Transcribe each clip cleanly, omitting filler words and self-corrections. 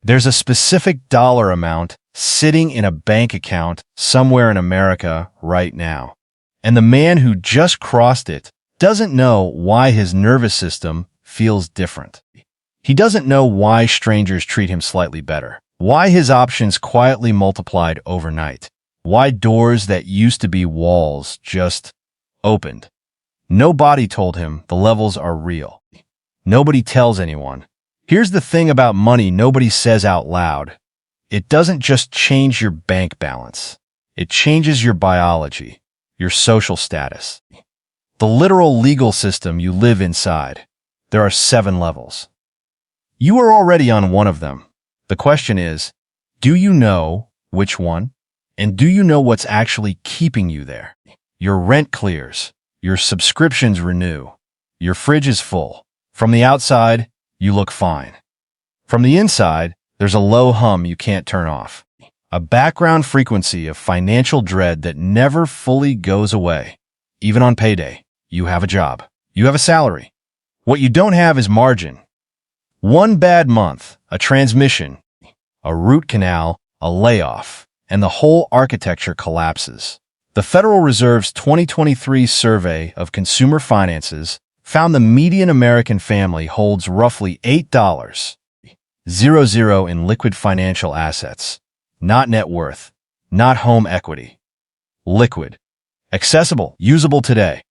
There's a specific dollar amount sitting in a bank account somewhere in America right now. And the man who just crossed it doesn't know why his nervous system feels different. He doesn't know why strangers treat him slightly better, why his options quietly multiplied overnight, why doors that used to be walls just opened. Nobody told him the levels are real. Nobody tells anyone. Here's the thing about money nobody says out loud. It doesn't just change your bank balance. It changes your biology, your social status, the literal legal system you live inside. There are 7 levels. You are already on one of them. The question is, do you know which one? And do you know what's actually keeping you there? Your rent clears. Your subscriptions renew. Your fridge is full. From the outside, you look fine. From the inside, there's a low hum you can't turn off. A background frequency of financial dread that never fully goes away. Even on payday, you have a job. You have a salary. What you don't have is margin. One bad month, a transmission, a root canal, a layoff, and the whole architecture collapses. The Federal Reserve's 2023 survey of consumer finances found the median American family holds roughly $8.00 in liquid financial assets. Not net worth, not home equity. Liquid. Accessible, usable today.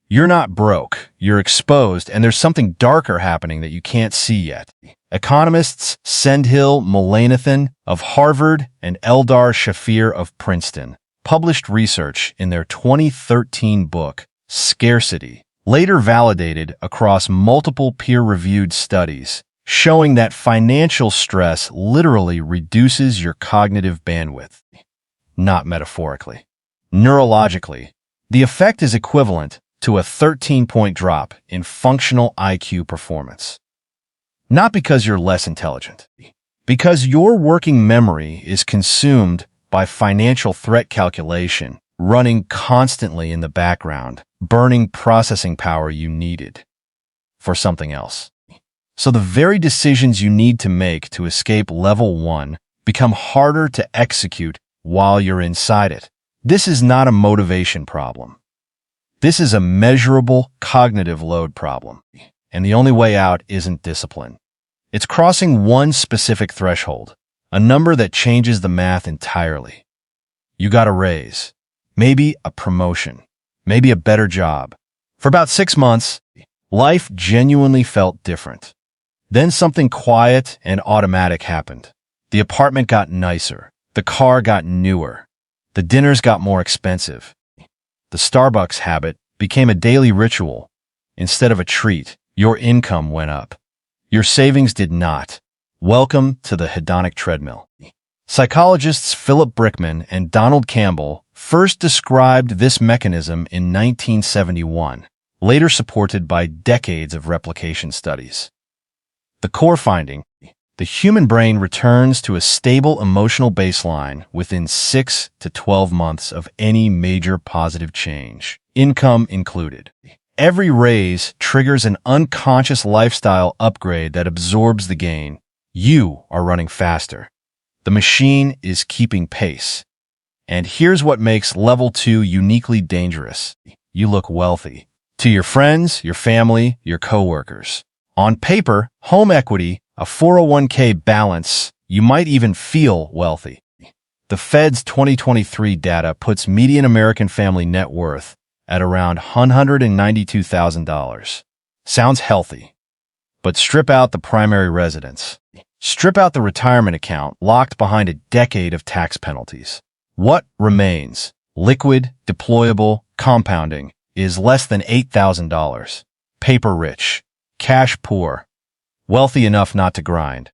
You're not broke, you're exposed, and there's something darker happening that you can't see yet. Economists Sendhil Mullainathan of Harvard and Eldar Shafir of Princeton published research in their 2013 book, Scarcity, later validated across multiple peer-reviewed studies, showing that financial stress literally reduces your cognitive bandwidth. Not metaphorically. Neurologically, the effect is equivalent to a 13-point drop in functional IQ performance. Not because you're less intelligent, because your working memory is consumed by financial threat calculation, running constantly in the background, burning processing power you needed for something else. So the very decisions you need to make to escape level 1 become harder to execute while you're inside it. This is not a motivation problem. This is a measurable cognitive load problem, and the only way out isn't discipline. It's crossing one specific threshold, a number that changes the math entirely. You got a raise, maybe a promotion, maybe a better job. For about 6 months, life genuinely felt different. Then something quiet and automatic happened. The apartment got nicer, the car got newer, the dinners got more expensive. The Starbucks habit became a daily ritual. Instead of a treat, your income went up. Your savings did not. Welcome to the hedonic treadmill. Psychologists Philip Brickman and Donald Campbell first described this mechanism in 1971, later supported by decades of replication studies. The core finding: the human brain returns to a stable emotional baseline within 6 to 12 months of any major positive change, income included. Every raise triggers an unconscious lifestyle upgrade that absorbs the gain. You are running faster. The machine is keeping pace. And here's what makes level 2 uniquely dangerous. You look wealthy. To your friends, your family, your coworkers. On paper, home equity, a 401k balance, you might even feel wealthy. The Fed's 2023 data puts median American family net worth at around $192,000. Sounds healthy. But strip out the primary residence. Strip out the retirement account locked behind a decade of tax penalties. What remains, liquid, deployable, compounding, is less than $8,000. Paper rich. Cash poor. Wealthy enough not to grind.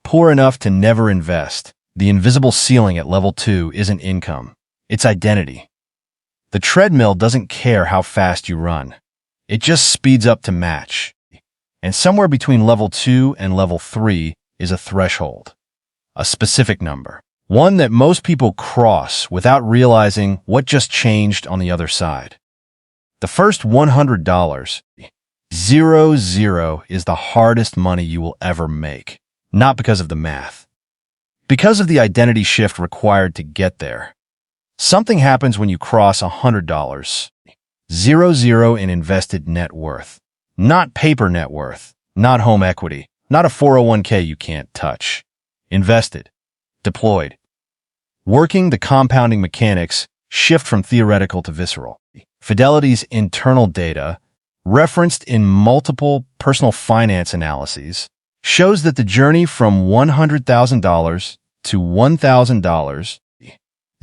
Poor enough to never invest. The invisible ceiling at level 2 isn't income. It's identity. The treadmill doesn't care how fast you run. It just speeds up to match. And somewhere between level 2 and level 3 is a threshold. A specific number. One that most people cross without realizing what just changed on the other side. The first $100, 00, is the hardest money you will ever make. not because of the math. Because of the identity shift required to get there. Something happens when you cross $100. 0 in invested net worth. Not paper net worth, not home equity, not a 401k you can't touch. Invested, deployed. Working the compounding mechanics shift from theoretical to visceral. Fidelity's internal data, referenced in multiple personal finance analyses, shows that the journey from $100,000 to $1,000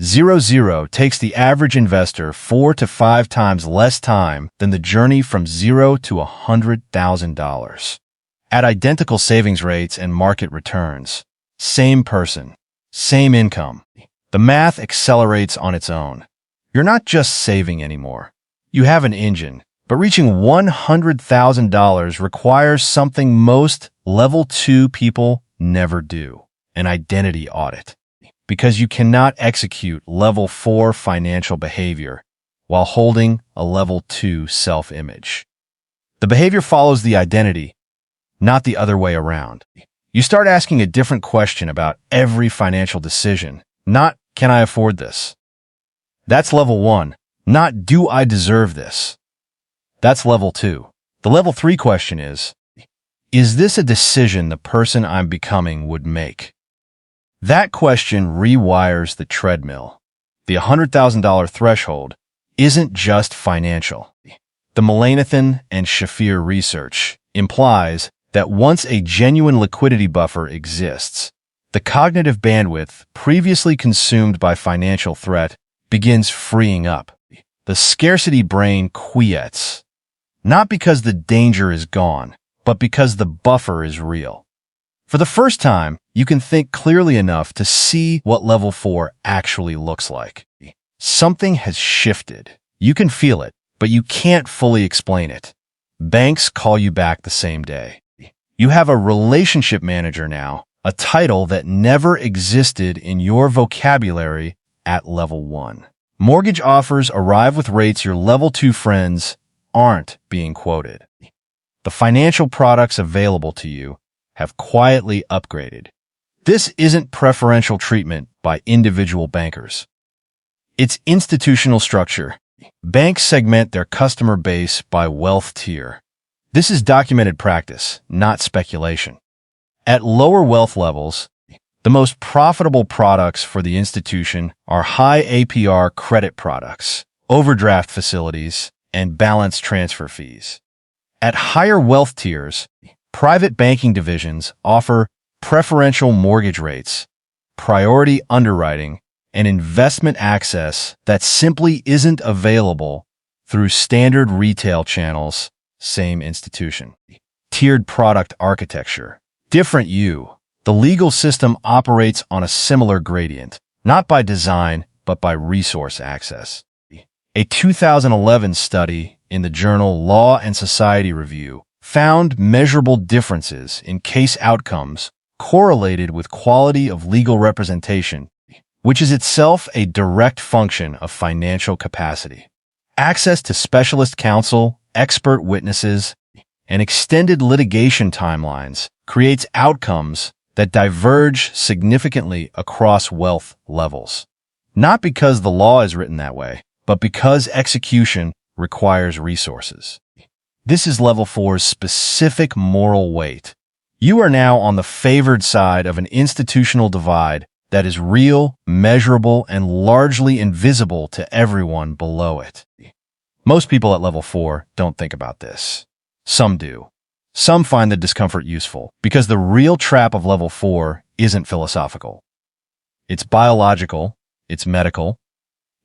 0 takes the average investor 4 to 5 times less time than the journey from 0 to $100,000. At identical savings rates and market returns, same person, same income, the math accelerates on its own. You're not just saving anymore. You have an engine, but reaching $100,000 requires something most level 2 people never do, an identity audit. Because you cannot execute level 4 financial behavior while holding a level 2 self-image. The behavior follows the identity, not the other way around. You start asking a different question about every financial decision, not can I afford this? That's level 1, not do I deserve this? That's level 2. The level 3 question is this a decision the person I'm becoming would make? That question rewires the treadmill. The $100,000 threshold isn't just financial. The Mullainathan and Shafir research implies that once a genuine liquidity buffer exists, the cognitive bandwidth previously consumed by financial threat begins freeing up. The scarcity brain quiets, not because the danger is gone, but because the buffer is real. For the first time, you can think clearly enough to see what level 4 actually looks like. Something has shifted. You can feel it, but you can't fully explain it. Banks call you back the same day. You have a relationship manager now, a title that never existed in your vocabulary at level 1. Mortgage offers arrive with rates your level 2 friends aren't being quoted. The financial products available to you have quietly upgraded. This isn't preferential treatment by individual bankers. It's institutional structure. Banks segment their customer base by wealth tier. This is documented practice, not speculation. At lower wealth levels, the most profitable products for the institution are high APR credit products, overdraft facilities, and balance transfer fees. At higher wealth tiers, private banking divisions offer preferential mortgage rates, priority underwriting, and investment access that simply isn't available through standard retail channels, same institution. Tiered product architecture. Different you. The legal system operates on a similar gradient, not by design, but by resource access. A 2011 study in the journal Law and Society Review found measurable differences in case outcomes correlated with quality of legal representation, which is itself a direct function of financial capacity. Access to specialist counsel, expert witnesses, and extended litigation timelines creates outcomes that diverge significantly across wealth levels. Not because the law is written that way, but because execution requires resources. This is level 4's specific moral weight. You are now on the favored side of an institutional divide that is real, measurable, and largely invisible to everyone below it. Most people at level 4 don't think about this. Some do. Some find the discomfort useful because the real trap of level 4 isn't philosophical. It's biological, it's medical.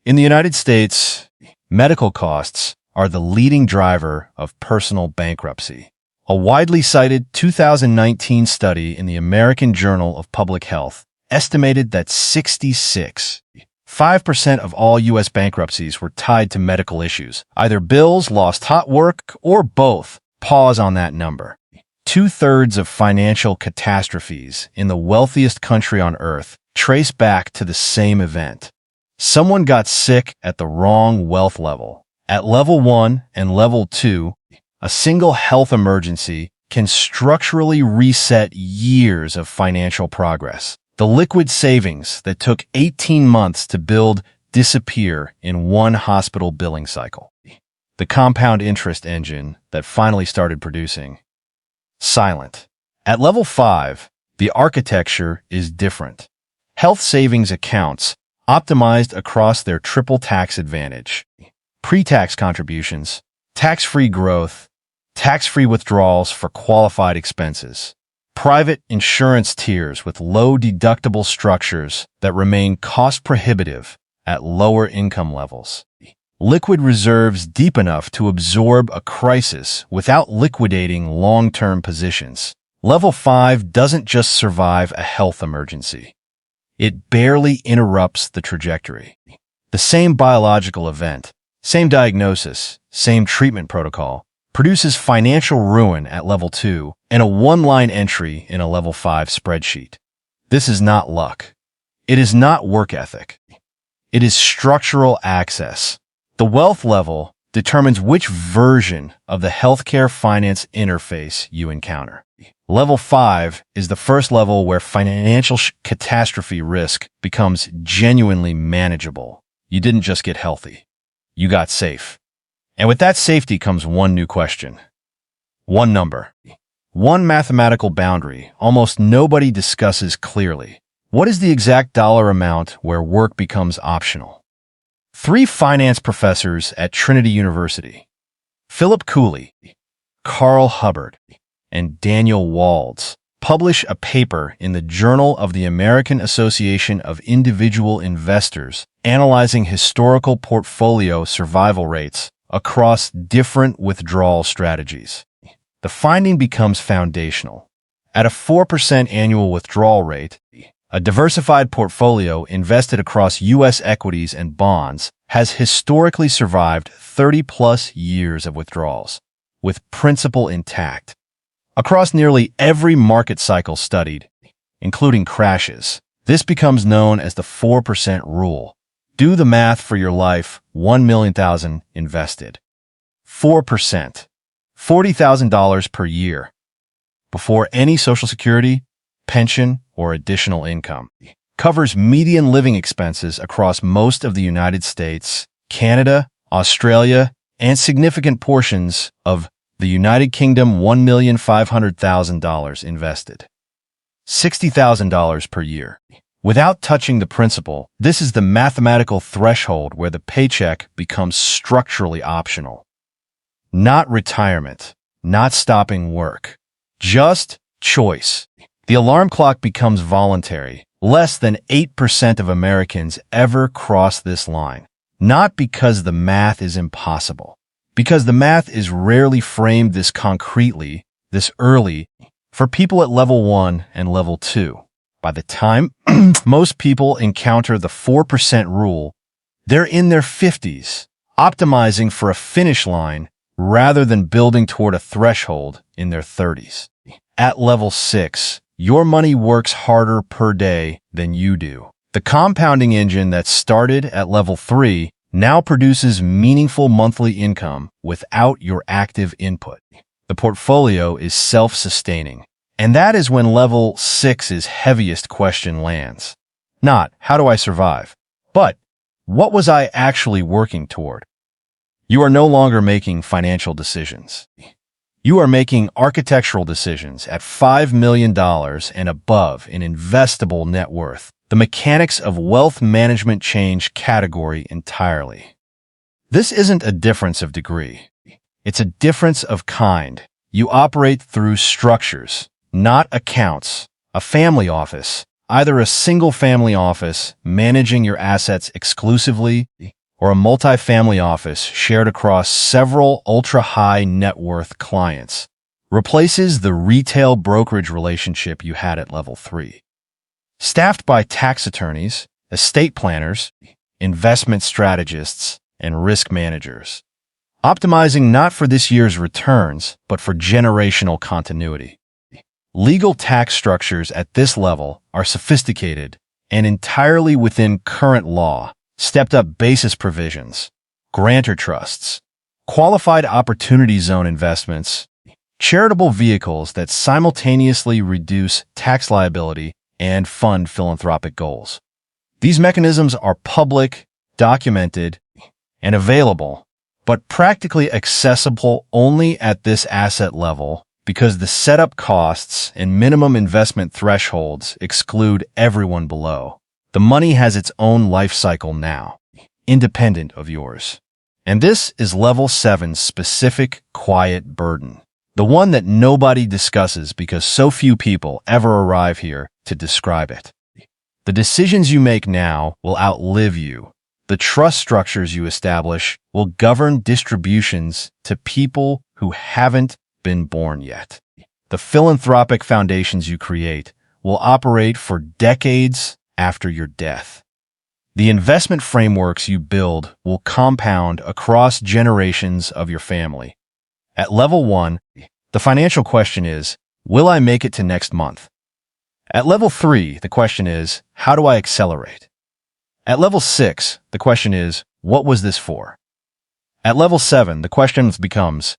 In the United States, medical costs are the leading driver of personal bankruptcy. A widely cited 2019 study in the American Journal of Public Health estimated that 66.5% of all U.S. bankruptcies were tied to medical issues, either bills, lost hot work, or both. Pause on that number. 2/3 of financial catastrophes in the wealthiest country on earth trace back to the same event. Someone got sick at the wrong wealth level. At level 1 and level 2, a single health emergency can structurally reset years of financial progress. The liquid savings that took 18 months to build disappear in one hospital billing cycle. The compound interest engine that finally started producing. Silent. At level 5, the architecture is different. Health savings accounts optimized across their triple tax advantage. Pre-tax contributions, tax-free growth, tax-free withdrawals for qualified expenses. Private insurance tiers with low deductible structures that remain cost-prohibitive at lower income levels. Liquid reserves deep enough to absorb a crisis without liquidating long-term positions. Level 5 doesn't just survive a health emergency. It barely interrupts the trajectory. The same biological event, same diagnosis, same treatment protocol, produces financial ruin at level 2 and a one-line entry in a level 5 spreadsheet. This is not luck. It is not work ethic. It is structural access. The wealth level determines which version of the healthcare finance interface you encounter. Level 5 is the first level where financial catastrophe risk becomes genuinely manageable. You didn't just get healthy. You got safe. And with that safety comes one new question. One number. One mathematical boundary almost nobody discusses clearly. What is the exact dollar amount where work becomes optional? 3 finance professors at Trinity University, Philip Cooley, Carl Hubbard, and Daniel Walds, publish a paper in the Journal of the American Association of Individual Investors analyzing historical portfolio survival rates across different withdrawal strategies. The finding becomes foundational. At a 4% annual withdrawal rate, a diversified portfolio invested across U.S. equities and bonds has historically survived 30-plus years of withdrawals, with principal intact. Across nearly every market cycle studied, including crashes, this becomes known as the 4% rule. Do the math for your life, 1 million thousand invested. 4%, $40,000 per year, before any Social Security, pension, or additional income. Covers median living expenses across most of the United States, Canada, Australia, and significant portions of the United Kingdom. $1,500,000 invested. $60,000 per year. Without touching the principal, this is the mathematical threshold where the paycheck becomes structurally optional. Not retirement, not stopping work, just choice. The alarm clock becomes voluntary. Less than 8% of Americans ever cross this line. Not because the math is impossible, because the math is rarely framed this concretely, this early, for people at level 1 and level 2. By the time most people encounter the 4% rule, they're in their 50s, optimizing for a finish line rather than building toward a threshold in their 30s. At level 6, your money works harder per day than you do. The compounding engine that started at level 3 now produces meaningful monthly income without your active input. The portfolio is self-sustaining. And that is when level 6's heaviest question lands. Not, how do I survive? But, what was I actually working toward? You are no longer making financial decisions. You are making architectural decisions at $5 million and above in investable net worth. The mechanics of wealth management change category entirely. This isn't a difference of degree. It's a difference of kind. You operate through structures, not accounts. A family office, either a single-family office managing your assets exclusively, or a multifamily office shared across several ultra-high net worth clients, replaces the retail brokerage relationship you had at level 3. Staffed by tax attorneys, estate planners, investment strategists, and risk managers. Optimizing not for this year's returns, but for generational continuity. Legal tax structures at this level are sophisticated and entirely within current law. Stepped-up basis provisions, grantor trusts, qualified opportunity zone investments, charitable vehicles that simultaneously reduce tax liability and fund philanthropic goals. These mechanisms are public, documented, and available, but practically accessible only at this asset level because the setup costs and minimum investment thresholds exclude everyone below. The money has its own life cycle now, independent of yours. And this is level 7's specific quiet burden, the one that nobody discusses because so few people ever arrive here to describe it. The decisions you make now will outlive you. The trust structures you establish will govern distributions to people who haven't been born yet. The philanthropic foundations you create will operate for decades after your death. The investment frameworks you build will compound across generations of your family. At level 1, the financial question is, will I make it to next month? At level 3, the question is, how do I accelerate? At level 6, the question is, what was this for? At level 7, the question becomes,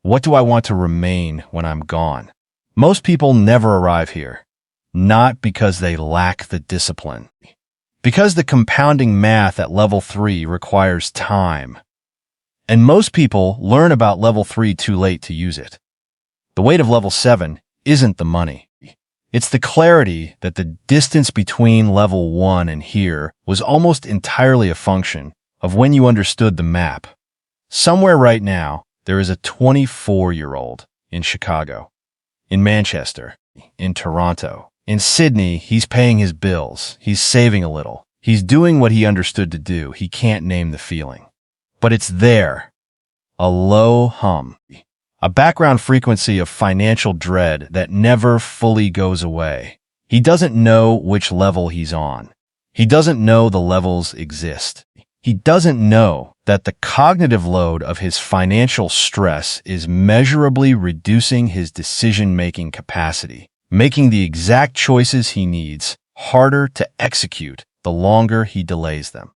what do I want to remain when I'm gone? Most people never arrive here, not because they lack the discipline. Because the compounding math at level 3 requires time. And most people learn about level 3 too late to use it. The weight of level 7 isn't the money. It's the clarity that the distance between level 1 and here was almost entirely a function of when you understood the map. Somewhere right now, there is a 24-year-old in Chicago, in Manchester, in Toronto. In Sydney, he's paying his bills. He's saving a little. He's doing what he understood to do. He can't name the feeling. But it's there. A low hum. A background frequency of financial dread that never fully goes away. He doesn't know which level he's on. He doesn't know the levels exist. He doesn't know that the cognitive load of his financial stress is measurably reducing his decision-making capacity, making the exact choices he needs harder to execute the longer he delays them.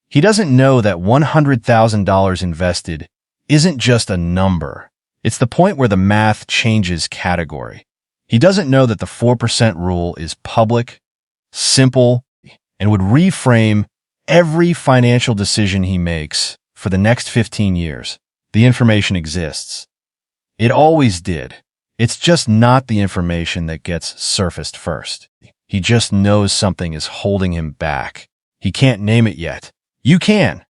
He doesn't know that $100,000 invested isn't just a number. It's the point where the math changes category. He doesn't know that the 4% rule is public, simple, and would reframe every financial decision he makes for the next 15 years. The information exists. It always did. It's just not the information that gets surfaced first. He just knows something is holding him back. He can't name it yet. You can.